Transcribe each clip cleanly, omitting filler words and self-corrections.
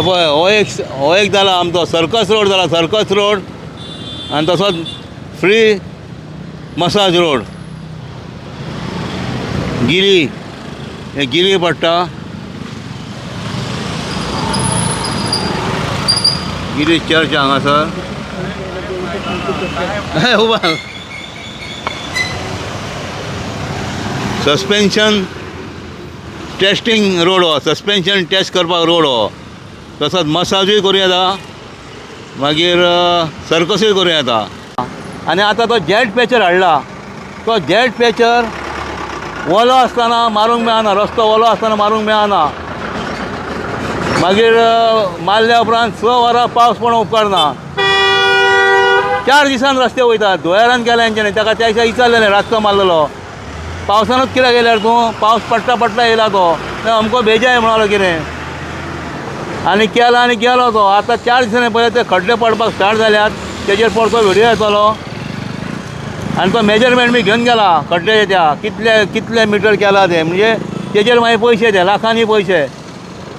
पळय हो एक जाला आमचो सर्कस रोड जाला, सर्कस रोड आनी तसोच फ्री मसाज रोड गिरी, हे गिरी पडटा, गिरी चर्च हांगासर उबा सस्पेन्शन टेस्टिंग रोड हो, सस्पेन्शन टेस्ट करपाक रोड हो, तसोच मसाजूय करूं येता, मागीर सर्कसूय करूं येता. आनी आतां तो जेट पॅचर हाडला, तो जेट पॅचर वलो आसतना मारूंक मेळना, रस्तो वलो आसतना मारूंक मेळना. मागीर मारल्या उपरांत 6 वरां पावस पण उपकारना, 4 दिसान रस्ते वयतात. धुळेरान केल्या हेंच्यांनी, ताका त्या दिसा विचारलेलें रातचो मारलेलो, पावसानूच कित्याक गेल्यार तूं, पावस पडटा पडटा येयला तो अमको बेजाय म्हणालो कितें, आनी केला आनी गेलो तो. आतां 4 दिसांनी पळय ते खड्डे पडपाक स्टार्ट जाल्यात, तेजेर परतो व्हिडियो येतलो आनी तो मेजरमेंट बी घेवन गेला खड्डे त्या कितले मिटर केला ते, म्हणजे तेजेर मागीर पयशे ते लाखांनी पयशे.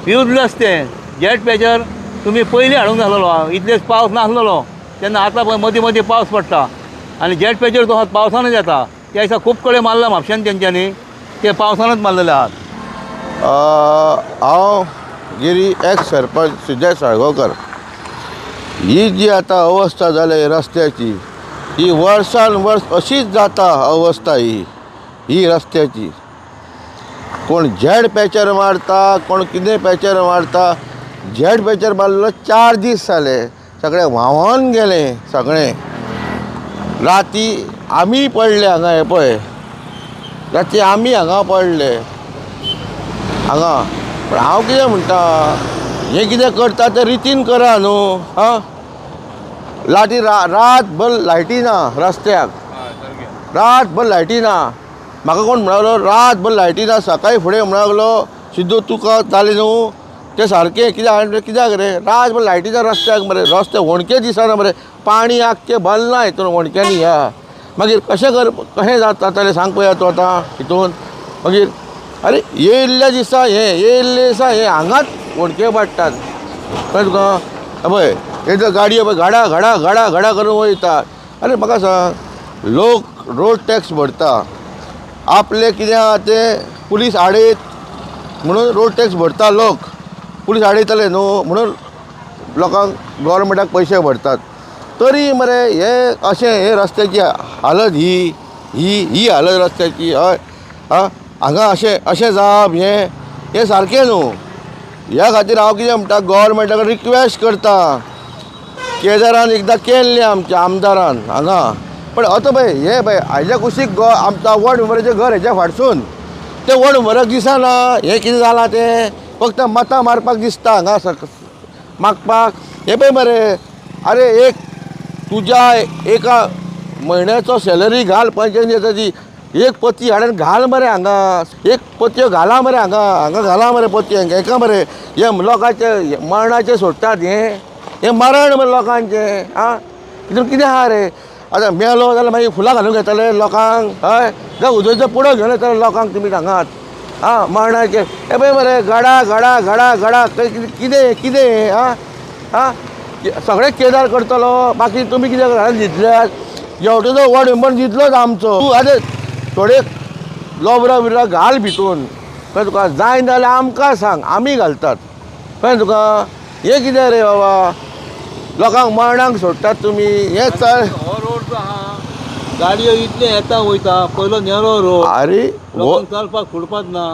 युजलेस ते जेट पॅचर तुमी पयलीं हाडूंक जाल्लो, इतलेच पावस नासलेलो तेन्ना. आतां मदीं मदीं पावस पडटा आनी जेट पॅचर तो पावसानूच येता. त्या दिसा खूब कडेन मारला म्हापशान तेंच्यांनी, ते पावसानूच मारलेले आहात. हांव गिरी एक्स सरपंच सुजय साळगांवकर. ही जी आतां अवस्था जाल्या रस्त्याची, ही वर्सान वर्स अशीच जाता अवस्था ही रस्त्याची. कोण झेड पॅचर मारता, कोण कितें पॅचर मारता. झेड पॅचर मारलेलो 4 दीस जाले, सगळें व्हांवोन गेलें सगळें. राती आमी पडले हांगा, हे पळय राती आमी हांगा पडले हांगा. पण हांव कितें म्हणटा, हें कितें करता तें रितीन करा न्हू. रातभर लायटी ना रस्त्याक, रातभर लायटी ना. म्हाका कोण म्हणलो रातभर लायटी ना, सकाळीं फुडें म्हणूंक लागलो सिद्धू तुका जालें न्हू तें सारकें. कित्याक रे रातभर लायटी ना रस्त्याक मरे, रस्ते होणके दिसना मरे, पाणी आख्खें भरना हितून होणक्यांनी. मागीर कशें जातालें सांग पळया तूं आतां हितून. मागीर अरे येयल्ल्या दिसा हे हांगाच होणके पडटात कळ्ळें तुका. पळय हे जर गाडयो पळय घडा घडा घडा घडा करून वयता. अरे म्हाका सांग, लोक रोड टॅक्स भरता, आपले कितें आहा तें पुलीस आडयत म्हणून रोड टॅक्स भरता लोक, पुलीस आडयतले न्हू म्हणून लोकांक गव्हर्मेंटाक पयशे भरतात. तरी मरे हे अशें हे रस्त्याची हालत ही हालत रस्त्याची. हय हांगा अशें जावप हें सारकें न्हू. ह्या खातीर हांव कितें म्हणटा, गव्हर्मेंटाक रिक्वेस्ट करता. केदारान एकदां केल्लें आमच्या आमदारान हांगा, पण आतां पळय हे पळय हाज्या कुशीक आमचा वड उमराचें घर हेच्या फाटसून तें वड उमरक दिसना. हें कितें जालां तें फक्त मतां मारपाक दिसता हांगा मागपाक. हे पळय मरे, अरे एक तुज्या एका म्हयन्याचो सॅलरी घाल पंचायती येता ती, एक पती हाडून घाल मरे हांगा, एक पत्यो घाला मरे हांगा घाला मरे पत्यो हेका मरे. हे लोकांचे मरणाचे सोडटात, हें मरण मरे लोकांचें. हितून कितें आहा रे. आतां मेलो जाल्यार मागीर फुलां घालूंक येतले लोकांक, हय जावं उजवाचो पुडो घेवन येतले लोकांक तुमी सांगात. मरणाचे हे पळय मरे घडा घडा घडा घडा कितें सगळे केदार करतलो. बाकी तुमी कितें घालून दितल्यात, एवढो वड उमर दितलोच आमचो. तूं आतां थोडे लोबरां बिबरां घाल भितून कळ्ळें तुका. जायना जाल्यार आमकां सांग, आमी घालतात कळ्ळें तुका. हें कितें रे बाबा, लोकांक मरणांक सोडटात तुमी. हें चल हो रोड जो आहा गाडयो इतले येता वयता, पयलो नेरो रोड, अरे चलपाक फुडपाक ना.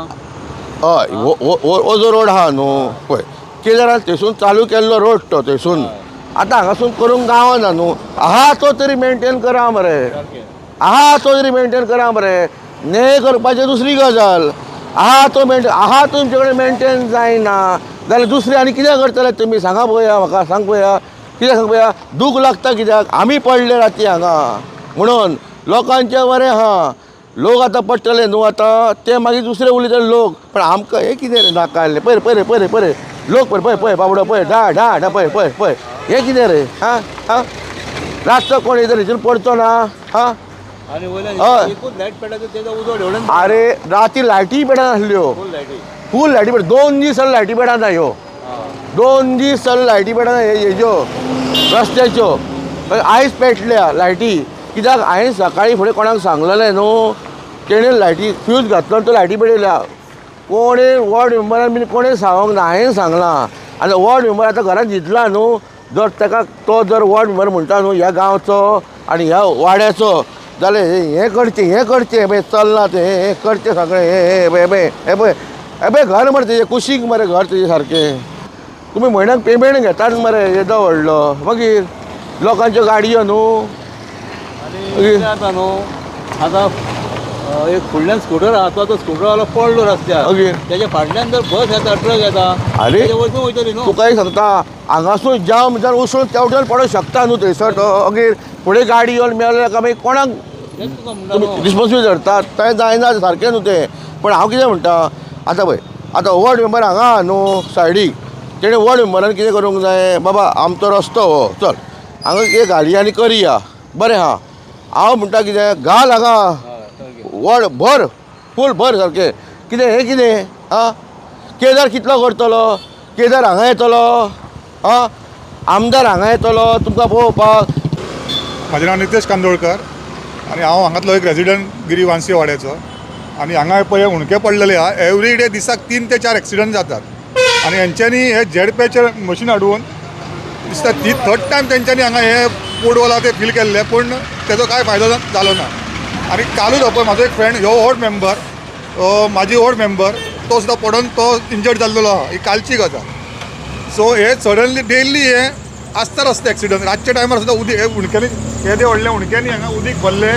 हय हो जो रोड आहा न्हू पळय, केदारान थंयसून चालू केल्लो रोड तो थंयसून. आतां हांगासून करूंक गावना न्हू. आहा तो तरी मेनटेन करा मरे, आहा तो तरी मेनटेन करा मरे. न्याय करपाचें दुसरी गजाल. आहा तुमचे कडेन मेनटेन जायना जाल्यार दुसरें आनी कितें करतले तुमी सांगा पळया म्हाका. सांग पळया कित्याक सांग पळया. दूख लागता कित्याक, आमी पडले राती हांगा म्हणून. लोकांचें बरें आहा, लोक आतां पडटले न्हू आतां ते मागीर दुसरे उलयतले लोक. पण आमकां हे कितें रे नाका पळय पळय पळय लोक पळय बाबडो पळय ढा पळय हे कितें रे. रातचो कोण येता हितून पडचो ना. आणि वयल्यान हय. एकूच लायट पेटायचो तेजो उजवाड एवढ्यान अरे राती लायटी पेटना नासल्यो फुल लायटी फूल लायटी पेट 2 दीस जाले लायटी पेटना ह्यो 2 दीस जाले लायटी पेटना हेज्यो रस्त्याच्यो आयज पेटल्या लायटी कित्याक हांवें सकाळी फुडें कोणाक सांगलेलें न्हू तेणें लायटी फ्यूज घातलो तो लायटी पेटयल्या कोणें वॉर्ड मेंबरान बीन कोणें सांगोंक ना हांवें सांगलां आनी वॉर्ड मेंबर आतां घरांत जितला न्हू जर ताका तो जर वॉर्ड मेंबर म्हणटा न्हू ह्या गांवचो आनी ह्या वाड्याचो जाल्यार हें करचें हें पळय चलना तें हें करचें सगळें हे घर मरे तेजें कुशीक मरे घर तेजें सारकें तुमी म्हयन्याक पेमेंट घेतात मरे येदो व्हडलो मागीर लोकांच्यो गाडयो न्हू आणि कितें जाता न्हू आतां एक फुडल्यान स्कूटर आहा तो स्कूटरवालो पडलो रस्त्यार मागीर तेच्या फाटल्यान जर बस येता ट्रक येता अरे. तेच्या वयरसून वयतली न्हू तुका एक सांगता हांगासून जाम जर उसळून तेवटेन पडोंक शकता न्हू थंयसर तो मागीर फुडें गाडी येवन मेळ्ळ्या काय मागीर कोणाक तेच तुका म्हणटा तुमी न्हू. रिस्पॉन्सिबल धरतात तें जायना सारकें न्हू तें पण हांव कितें म्हणटा आतां पळय आतां वॉर्ड मेंबर हांगा आहा न्हू सायडीक तेणें वॉर्ड मेंबरान कितें करूंक जाय बाबा आमचो रस्तो हो चल हांगा एक घालया करया बरें आहा हांव म्हणटा कितें घाल हांगा हय, सारकें. वड भर फूल भर सारकें कितें हें कितें आं केदार कितलो करतलो केदार हांगा येतलो आं आमदार हांगा येतलो तुमकां पळोवपाक माझे नाव नितेश कांदोळकर आणि हांव हांगातलो एक रेजिडंट गिरी वांसी वाड्याचो आणि हांगा पळय उणके पडलेले आहा एवरी डे दिसाक 3 ते 4 एक्सिडंट जातात आणि हेंच्यांनी हे जेड पॅचर मशीन हाडून दिसता ती थर्ड टायम तेंच्यांनी हांगा हे पोडवला ते फील केल्ले पूण तेजो कांय फायदो जालो ना आणि कालूच हो पळय म्हाजो एक फ्रेंड ह्यो वॉर्ड मेंबर म्हाजी वॉर्ड मेंबर तो सुद्दां पडोन तो इंजर्ड जाल्लो आहा ही कालची गजाल सो हे सडनली डेली हे आसता आसता एक्सिडंट रातच्या टायमार सुद्दां उदीक हे उणक्यांनी हे ते व्हडल्या उणक्यांनी हांगा उदीक भरले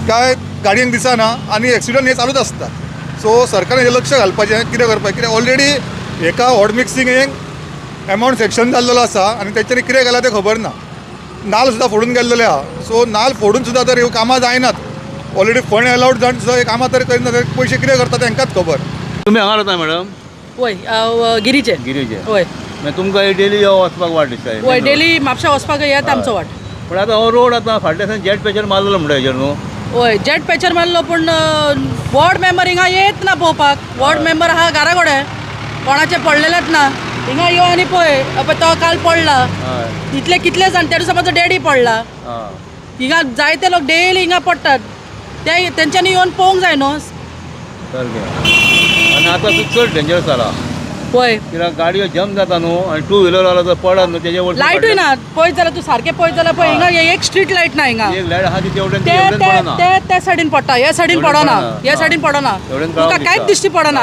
काय गाडयेक दिसना आनी एक्सिडंट हे चालूच आसता सो सरकारान हे लक्ष घालपाचें कितें करपाचें कित्याक ऑलरेडी एका वॉर्ड मिक्सिंगेक अमावंट सेक्शन जाल्लो आसा आनी तेंच्यांनी कितें केलां तें खबर ना नाल सुद्दां फोडून गेल्लेले आहा सो नाल फोडून सुद्दां जर ह्यो कामां जायनात ऑलरेडी फंड अलाउड जावन सुद्दां हे कामां तर करिना तर पयशे कितें करता तेंकांच खबर तुम्ही हांगा रावता मॅडम वय गिरीचे गिरीचे वय मागीर तुमकां डेली यो वचपाक वाट दिसता वय डेली म्हापशा वचपाक येत आमचो वाट पण आतां हो रोड आतां फाटल्यासान जेट पेचर मारलेलो म्हणटा हेजेर न्हू वय जेट पॅचर मारलो पूण वॉर्ड मेंबर हिंगा येत ना पळोवपाक वॉर्ड मेंबर आहा घरा कडेन कोणाचे पडलेलेच ना हिंगा यो आनी पळय तो काल पडला हय इतले कितले जाण त्या दिसा म्हाजो डॅडी पडला आं हिंगा जायते लोक डेली हिंगा पडटात ते तेंच्यांनी येवन पळोवंक जाय न्हू सारकें आनी आतां तूं चड डेंजरस जाला वय कित्याक गाडयो जम जाता न्हू आनी टू व्हिलरवालो जर पडत न्हू तेजे वयर लायटूय ना पळयत जाल्यार तूं सारकें पळयत जाल्यार पळय हिंगा एक स्ट्रीट लायट ना हिंगा एक लायट आहा ती तेवढ्यान ते तेवढ्यान पडना ते त्या सायडीन पडटा ह्या सायडीन एवढें पडना पडना. ह्या सायडीन पडना एवढें तुका कळोंक कांयच दिसता. दिश्टी पडना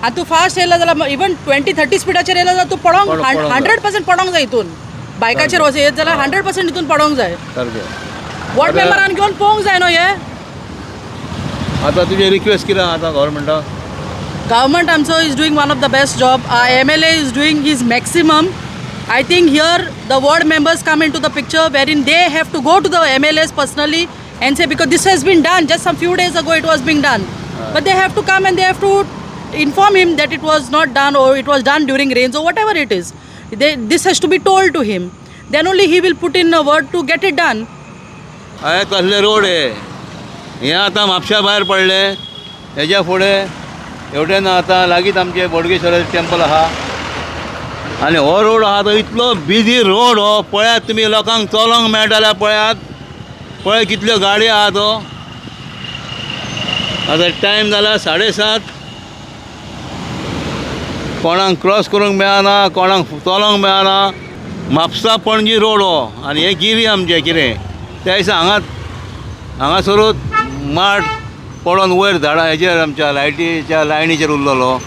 आनी तूं फास्ट येयला जाल्यार इवन 20-30 स्पिडाचेर येयला जाल्यार तूं पडोंक पडोंक 100% पडोंक जाय हितून बायकाचेर वच येत जाल्यार 100% हितून पडोंक जाय सारकें वॉर्ड मेंबरान घेवन पळोवंक जाय न्हू हे आतां तुजी रिक्वेस्ट कितें आतां गव्हर्मेंटाक Government also is doing one of the best job. Our MLA is doing his maximum. I think here the ward members come into the picture wherein they have to go to the MLAs personally and say because this has been done just some few days ago it was being done. But they have to come and they have to inform him that it was not done or it was done during rains or whatever it is. This has to be told to him. Then only he will put in a word to get it done. हाय कसले road हे आतां म्हापशा भायर पडले हेज्या फुडें एवढ्यान आतां लागींच आमचे बोडगेश्वराचें टेंपल आहा आनी हो रोड आहा तो इतलो बिजी रोड हो पळयात तुमी लोकांक चलोंक मेळटा जाल्यार पळयात पळय कितल्यो गाडयो आहा तो आतां टायम जाला 7:30 कोणाक क्रॉस करूंक मेळना कोणाक चलोंक मेळना म्हापसा पणजी रोड हो आनी हे गिरी आमचें कितें त्या दिसा हांगासरूच माड पडोन वयर झाडां हेजेर आमच्या लायटीच्या लायनीचेर उरलेलो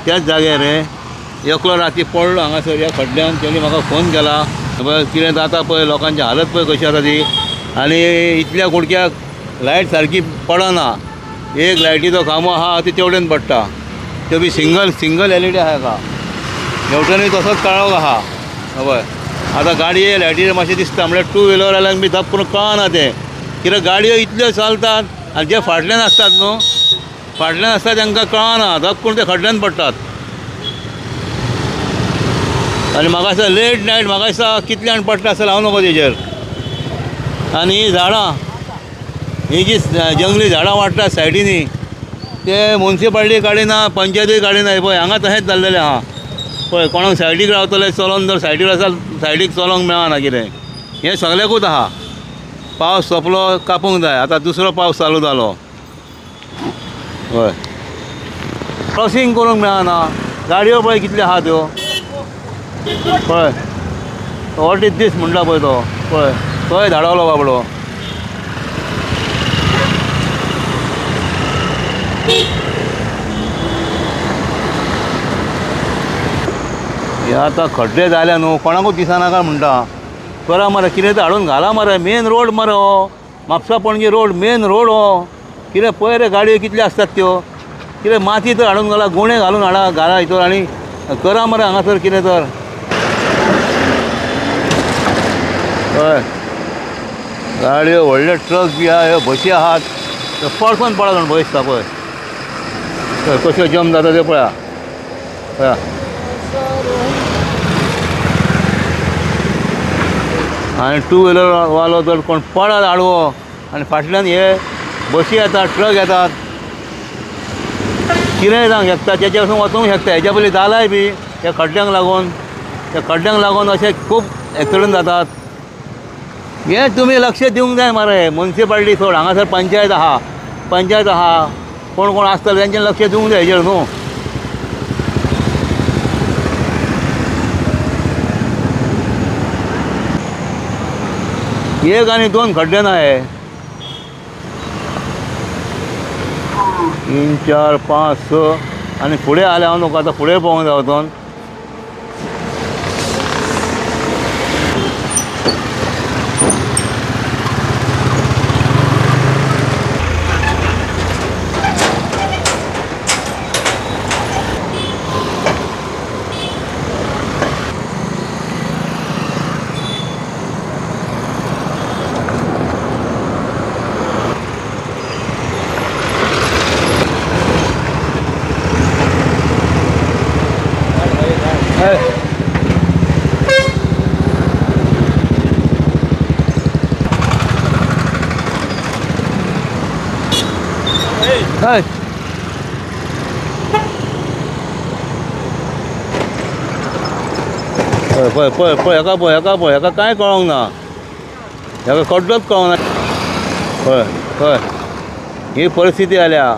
त्याच जाग्यार एकलो राती पडलो हांगासर ह्या खड्ड्यान तेणी म्हाका फोन केला पळय कितें जाता पळय लोकांची हालत पळय कशी आसा ती आनी इतल्या कुडक्याक लायट सारकी पडना एक लायटीचो खांबो आहा ती तेवढ्यान पडटा त्यो बी सिंगल LED आहा हाका हेवटेनूय तसोच काळोख आहा पळय आतां गाडये लायटीचेर मातशें दिसता म्हळ्यार टू व्हिलरांक बी धप करून कळना तें कित्याक गाडयो इतल्यो चलतात आनी जे फाटल्यान आसतात न्हू फाटल्यान आसता तांकां कळना धप करून ते खड्ड्यान पडटात आनी म्हाका दिसता लेट नायट म्हाका दिसता कितल्यान पडटा आसतना हांव नको तेजेर आनी झाडां ही जी जंगली झाडां वाडटा सायडीनी ते मुन्सिपाल्टी काडिना पंचायती काडिना पळय हांगा तशेंच जाल्लेलें आहा पळय कोणाक सायडीक रावतले चलोन जर सायडीक आसा सायडीक चलोंक मेळना कितें हें सगळ्याकूच आहा पावस सोंपलो कापूंक जाय आतां दुसरो पावस चालू जालो हय क्रॉसींग करूंक मेळना गाडयो पळय कितल्यो आहा त्यो पळय व्हॉट इज दीस म्हणटा पळय तो पळय तोय धाडवलो बाबडो हे आतां खड्डे जाले न्हू कोणाकूच दिसनाका म्हणटा करा मरे कितें तर हाडून घाला मरे मेन रोड मरे हो Mapusa Panaji road main road हो कितें पळय रे गाडयो कितल्यो आसतात त्यो कितें माती तर हाडून घाला गुणे घालून घाला हितूर आनी करा मरे हांगासर कितें तर हय गाडयो व्हडले ट्रक बी आहा ह्यो बसी आहात त्यो पडसून पडा जाण भंय दिसता पळय थंय कश्यो जम जाता त्यो पळया पळया आनी टू व्हिलर वालो जर कोण पडत आडवो आनी फाटल्यान हे बसी येतात ट्रक येतात कितेंय जावंक शकता तेच्या वचून वचूंक शकता हेच्या पयलीं जालाय बी त्या खड्ड्यांक लागून अशे खूब एक्सिडंट जातात हे तुमी लक्ष दिवंक जाय मरे मुन्सिपाल्टी सोड हांगासर पंचायत आहा कोण आसतले तेंच्यानी लक्ष दिवंक जाय हेजेर न्हू एक आनी दोन खड्डे ना हे 3, 4, 5, 6 आनी फुडें आले हांव नको आतां फुडें पळोवंक जाय वचोन हय पळय पळय पळय हेका कांय कळोंक ना हेका खड्डोच कळोंक ना पळय ही परिस्थिती जाल्या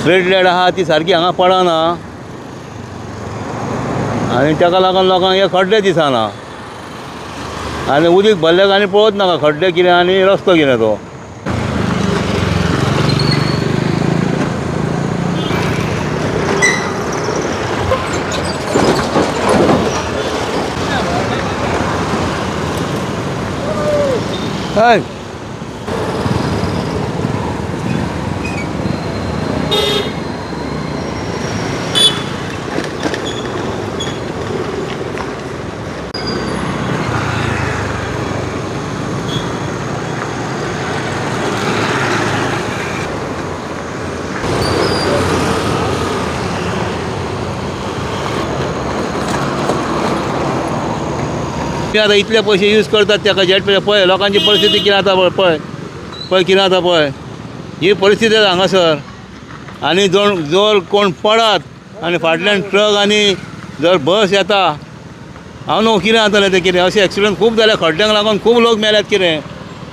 स्ट्रीट लायट आहा ती सारकी हांगा पडना आनी ताका लागून लोकांक हे खड्डे दिसना आनी उदीक भरलें आनी पळोवच नाका खड्डे कितें आनी रस्तो कितें तो हय आतां इतले पयशे यूज करतात ताका जेट पळय लोकांची परिस्थिती कितें जाता पळय कितें जाता पळय ही परिस्थिती आसा हांगासर आनी जर कोण पडत आनी फाटल्यान ट्रक आनी जर बस येता हांव न्हू कितें जातलें तें कितें अशें एक्सिडंट खूब जाले खड्ड्यांक लागून खूब लोक मेल्यात कितें